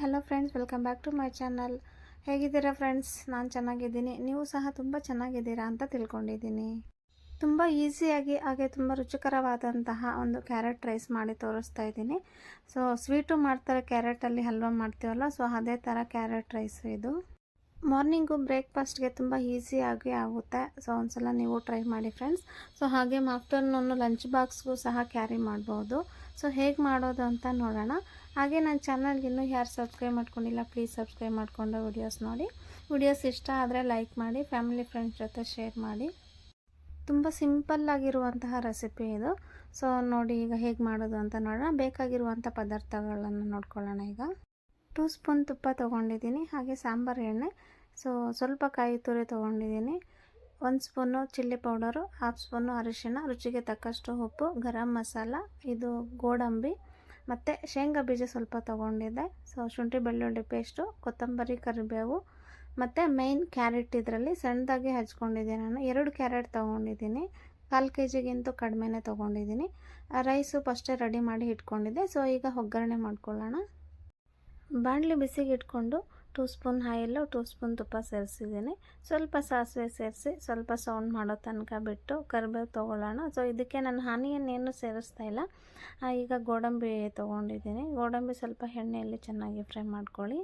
Hello friends, welcome back to my channel. ಹೇಗಿದ್ದೀರಾ friends? ನಾನು ಚೆನ್ನಾಗಿದ್ದೀನಿ. ನೀವು ಸಹ ತುಂಬ ಚೆನ್ನಾಗಿದ್ದೀರಾ ಅಂತ ತಿಳ್ಕೊಂಡಿದ್ದೀನಿ. ತುಂಬ ಈಸಿಯಾಗಿ ಹಾಗೆ ತುಂಬ ರುಚಿಕರವಾದಂತಹ ಒಂದು ಕ್ಯಾರೆಟ್ ರೈಸ್ ಮಾಡಿ ತೋರಿಸ್ತಾ ಇದ್ದೀನಿ. ಸೊ ಸ್ವೀಟು ಮಾಡ್ತಾರೆ, ಕ್ಯಾರೆಟಲ್ಲಿ ಹಲ್ವಾ ಮಾಡ್ತೀವಲ್ಲ, ಸೊ ಅದೇ ಥರ ಕ್ಯಾರೆಟ್ ರೈಸು ಇದು. ಮಾರ್ನಿಂಗು ಬ್ರೇಕ್ಫಾಸ್ಟ್ಗೆ ತುಂಬ ಈಸಿಯಾಗಿ ಆಗುತ್ತೆ. ಸೊ ಒಂದ್ಸಲ ನೀವು ಟ್ರೈ ಮಾಡಿ ಫ್ರೆಂಡ್ಸ್. ಸೊ ಹಾಗೆ ಆಫ್ಟರ್ನೂನು ಲಂಚ್ ಬಾಕ್ಸ್ಗೂ ಸಹ ಕ್ಯಾರಿ ಮಾಡ್ಬೋದು. ಸೊ ಹೇಗೆ ಮಾಡೋದು ಅಂತ ನೋಡೋಣ. ಹಾಗೆ ನನ್ನ ಚಾನಲ್ಗೆ ಇನ್ನೂ ಯಾರು ಸಬ್ಸ್ಕ್ರೈಬ್ ಮಾಡ್ಕೊಂಡಿಲ್ಲ, ಪ್ಲೀಸ್ ಸಬ್ಸ್ಕ್ರೈಬ್ ಮಾಡಿಕೊಂಡು ವಿಡಿಯೋಸ್ ನೋಡಿ. ವಿಡಿಯೋಸ್ ಇಷ್ಟ ಆದರೆ ಲೈಕ್ ಮಾಡಿ, ಫ್ಯಾಮಿಲಿ ಫ್ರೆಂಡ್ಸ್ ಜೊತೆ ಶೇರ್ ಮಾಡಿ. ತುಂಬ ಸಿಂಪಲ್ಲಾಗಿರುವಂತಹ ರೆಸಿಪಿ ಇದು. ಸೊ ನೋಡಿ ಈಗ ಹೇಗೆ ಮಾಡೋದು ಅಂತ ನೋಡೋಣ. ಬೇಕಾಗಿರುವಂಥ ಪದಾರ್ಥಗಳನ್ನು ನೋಡ್ಕೊಳ್ಳೋಣ. ಈಗ 2 ಸ್ಪೂನ್ ತುಪ್ಪ ತೊಗೊಂಡಿದ್ದೀನಿ, ಹಾಗೆ ಸಾಂಬಾರು ಎಣ್ಣೆ, ಸೊ ಸ್ವಲ್ಪ ಕಾಯಿ ತುರಿ ತೊಗೊಂಡಿದ್ದೀನಿ, 1 ಸ್ಪೂನು ಚಿಲ್ಲಿ ಪೌಡರು, 1/2 ಸ್ಪೂನು ಅರಿಶಿಣ, ರುಚಿಗೆ ತಕ್ಕಷ್ಟು ಉಪ್ಪು, ಗರಂ ಮಸಾಲ, ಇದು ಗೋಡಂಬಿ ಮತ್ತು ಶೇಂಗಾ ಬೀಜ ಸ್ವಲ್ಪ ತೊಗೊಂಡಿದ್ದೆ. ಸೊ ಶುಂಠಿ ಬೆಳ್ಳುಳ್ಳಿ ಪೇಸ್ಟು, ಕೊತ್ತಂಬರಿ, ಕರಿಬೇವು ಮತ್ತು ಮೇಯ್ನ್ ಕ್ಯಾರೆಟ್ ಇದರಲ್ಲಿ ಸಣ್ಣದಾಗಿ ಹಚ್ಕೊಂಡಿದ್ದೀನಿ. ನಾನು 2 ಕ್ಯಾರೆಟ್ ತೊಗೊಂಡಿದ್ದೀನಿ. 1/4 kgಗಿಂತೂ ಕಡಿಮೆನೇ ತೊಗೊಂಡಿದ್ದೀನಿ. ರೈಸು ಫಸ್ಟೇ ರೆಡಿ ಮಾಡಿ ಇಟ್ಕೊಂಡಿದ್ದೆ. ಸೊ ಈಗ ಒಗ್ಗರಣೆ ಮಾಡ್ಕೊಳ್ಳೋಣ. ಬಾಣಲಿ ಬಿಸಿಗೆ ಇಟ್ಕೊಂಡು 2 ಸ್ಪೂನ್ ಆಯಿಲು, 2 ಸ್ಪೂನ್ ತುಪ್ಪ ಸೇರಿಸಿದ್ದೀನಿ. ಸ್ವಲ್ಪ ಸಾಸಿವೆ ಸೇರಿಸಿ ಸ್ವಲ್ಪ ಸೌಂಡ್ ಮಾಡೋ ತನಕ ಬಿಟ್ಟು ಕರಿಬೇವು ತೊಗೊಳ್ಳೋಣ. ಸೊ ಇದಕ್ಕೆ ನಾನು ಆನಿಯನ್ನೇನು ಸೇರಿಸ್ತಾ ಇಲ್ಲ. ಈಗ ಗೋಡಂಬಿ ತೊಗೊಂಡಿದ್ದೀನಿ. ಗೋಡಂಬಿ ಸ್ವಲ್ಪ ಎಣ್ಣೆಯಲ್ಲಿ ಚೆನ್ನಾಗಿ ಫ್ರೈ ಮಾಡ್ಕೊಳ್ಳಿ.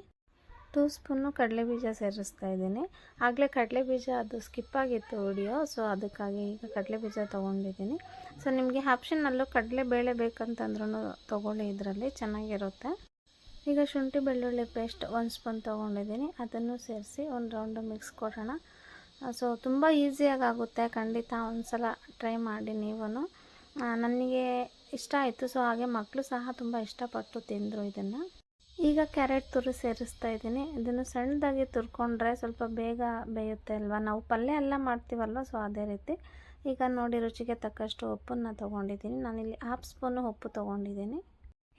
2 ಸ್ಪೂನು ಕಡಲೆಬೀಜ ಸೇರಿಸ್ತಾ ಇದ್ದೀನಿ. ಆಗಲೇ ಕಡಲೆಬೀಜ ಅದು ಸ್ಕಿಪ್ ಆಗಿತ್ತು ವಿಡಿಯೋ, ಸೊ ಅದಕ್ಕಾಗಿ ಈಗ ಕಡಲೆಬೀಜ ತೊಗೊಂಡಿದ್ದೀನಿ. ಸೊ ನಿಮಗೆ ಆಪ್ಷನಲ್ಲು ಕಡಲೆಬೇಳೆ ಬೇಕಂತಂದ್ರೂ ತೊಗೊಳ್ಳಿ, ಇದರಲ್ಲಿ ಚೆನ್ನಾಗಿರುತ್ತೆ. ಈಗ ಶುಂಠಿ ಬೆಳ್ಳುಳ್ಳಿ ಪೇಸ್ಟ್ 1 ಸ್ಪೂನ್ ತೊಗೊಂಡಿದ್ದೀನಿ, ಅದನ್ನು ಸೇರಿಸಿ ಒಂದು ರೌಂಡು ಮಿಕ್ಸ್ ಕೊಡೋಣ. ಸೊ ತುಂಬ ಈಸಿಯಾಗಿ ಆಗುತ್ತೆ, ಖಂಡಿತ ಒಂದು ಸಲ ಟ್ರೈ ಮಾಡಿ ನೀವು. ನನಗೆ ಇಷ್ಟ ಆಯಿತು. ಸೊ ಹಾಗೆ ಮಕ್ಕಳು ಸಹ ತುಂಬ ಇಷ್ಟಪಟ್ಟು ತಿಂದರು ಇದನ್ನು. ಈಗ ಕ್ಯಾರೆಟ್ ತುರಿ ಸೇರಿಸ್ತಾ ಇದ್ದೀನಿ. ಇದನ್ನು ಸಣ್ಣದಾಗಿ ತುರ್ಕೊಂಡ್ರೆ ಸ್ವಲ್ಪ ಬೇಗ ಬೇಯುತ್ತೆ ಅಲ್ವಾ, ನಾವು ಪಲ್ಯ ಎಲ್ಲ ಮಾಡ್ತೀವಲ್ವ, ಸೊ ಅದೇ ರೀತಿ. ಈಗ ನೋಡಿ ರುಚಿಗೆ ತಕ್ಕಷ್ಟು ಉಪ್ಪನ್ನು ತೊಗೊಂಡಿದ್ದೀನಿ. ನಾನಿಲ್ಲಿ 1/2 ಸ್ಪೂನು ಉಪ್ಪು ತೊಗೊಂಡಿದ್ದೀನಿ.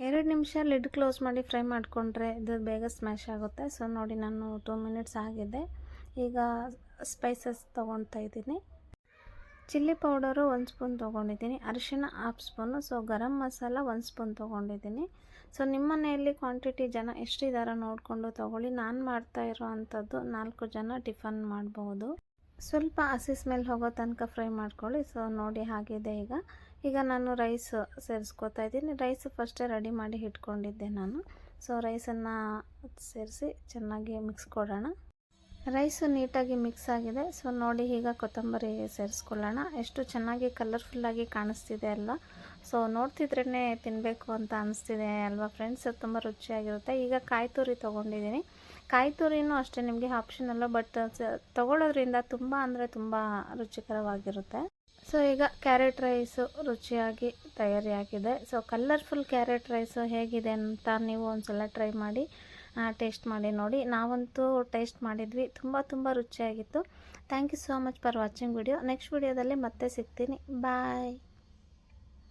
2 ನಿಮಿಷ ಲಿಡ್ ಕ್ಲೋಸ್ ಮಾಡಿ ಫ್ರೈ ಮಾಡಿಕೊಂಡ್ರೆ ಇದು ಬೇಗ ಸ್ಮ್ಯಾಶ್ ಆಗುತ್ತೆ. ಸೊ ನೋಡಿ ನಾನು 2 ಮಿನಿಟ್ಸ್ ಆಗಿದೆ. ಈಗ ಸ್ಪೈಸಸ್ ತೊಗೊಳ್ತಾ ಇದ್ದೀನಿ. ಚಿಲ್ಲಿ ಪೌಡರು 1 ಸ್ಪೂನ್ ತೊಗೊಂಡಿದ್ದೀನಿ, ಅರಿಶಿಣ 1/2 spoon, so garam masala 1 spoon ತೊಗೊಂಡಿದ್ದೀನಿ. ಸೊ ನಿಮ್ಮ ಮನೆಯಲ್ಲಿ ಕ್ವಾಂಟಿಟಿ ಜನ ಎಷ್ಟಿದ್ದಾರೋ ನೋಡಿಕೊಂಡು ತೊಗೊಳ್ಳಿ. ನಾನು ಮಾಡ್ತಾ ಇರೋ ಅಂಥದ್ದು 4 ಜನ ಟಿಫನ್ ಮಾಡ್ಬೋದು. ಸ್ವಲ್ಪ ಹಸಿ ಸ್ಮೆಲ್ ಹೋಗೋ ತನಕ ಫ್ರೈ ಮಾಡ್ಕೊಳ್ಳಿ. ಸೊ ನೋಡಿ ಆಗಿದೆ. ಈಗ ನಾನು ರೈಸ್ ಸೇರಿಸ್ಕೊತಾ ಇದ್ದೀನಿ. ರೈಸ್ ಫಸ್ಟೇ ರೆಡಿ ಮಾಡಿ ಇಟ್ಕೊಂಡಿದ್ದೆ ನಾನು. ಸೊ ರೈಸನ್ನು ಸೇರಿಸಿ ಚೆನ್ನಾಗಿ ಮಿಕ್ಸ್ ಕೊಡೋಣ. ರೈಸು ನೀಟಾಗಿ ಮಿಕ್ಸ್ ಆಗಿದೆ. ಸೊ ನೋಡಿ ಈಗ ಕೊತ್ತಂಬರಿ ಸೇರಿಸ್ಕೊಳ್ಳೋಣ. ಎಷ್ಟು ಚೆನ್ನಾಗಿ ಕಲರ್ಫುಲ್ಲಾಗಿ ಕಾಣಿಸ್ತಿದೆ ಅಲ್ವಾ. ಸೊ ನೋಡ್ತಿದ್ರೇ ತಿನ್ನಬೇಕು ಅಂತ ಅನಿಸ್ತಿದೆ ಅಲ್ವಾ ಫ್ರೆಂಡ್ಸ್, ತುಂಬ ರುಚಿಯಾಗಿರುತ್ತೆ. ಈಗ ಕಾಯಿ ತುರಿ ತೊಗೊಂಡಿದ್ದೀನಿ. ಕಾಯಿ ತುರಿನೂ ಅಷ್ಟೇ ನಿಮಗೆ ಆಪ್ಷನಲ್ಲು, ಬಟ್ ತೊಗೊಳ್ಳೋದ್ರಿಂದ ತುಂಬ ಅಂದರೆ ತುಂಬ ರುಚಿಕರವಾಗಿರುತ್ತೆ. ಸೊ ಈಗ ಕ್ಯಾರೆಟ್ ರೈಸು ರುಚಿಯಾಗಿ ತಯಾರಿಯಾಗಿದೆ. ಸೊ ಕಲರ್ಫುಲ್ ಕ್ಯಾರೆಟ್ ರೈಸು ಹೇಗಿದೆ ಅಂತ ನೀವು ಒಂದ್ಸಲ ಟ್ರೈ ಮಾಡಿ ಟೇಸ್ಟ್ ಮಾಡಿ ನೋಡಿ. ನಾವಂತೂ ಟೇಸ್ಟ್ ಮಾಡಿದ್ವಿ, ತುಂಬ ರುಚಿಯಾಗಿತ್ತು. Thank you so much for watching video. Next ವಿಡಿಯೋದಲ್ಲಿ ಮತ್ತೆ ಸಿಗ್ತೀನಿ. ಬಾಯ್.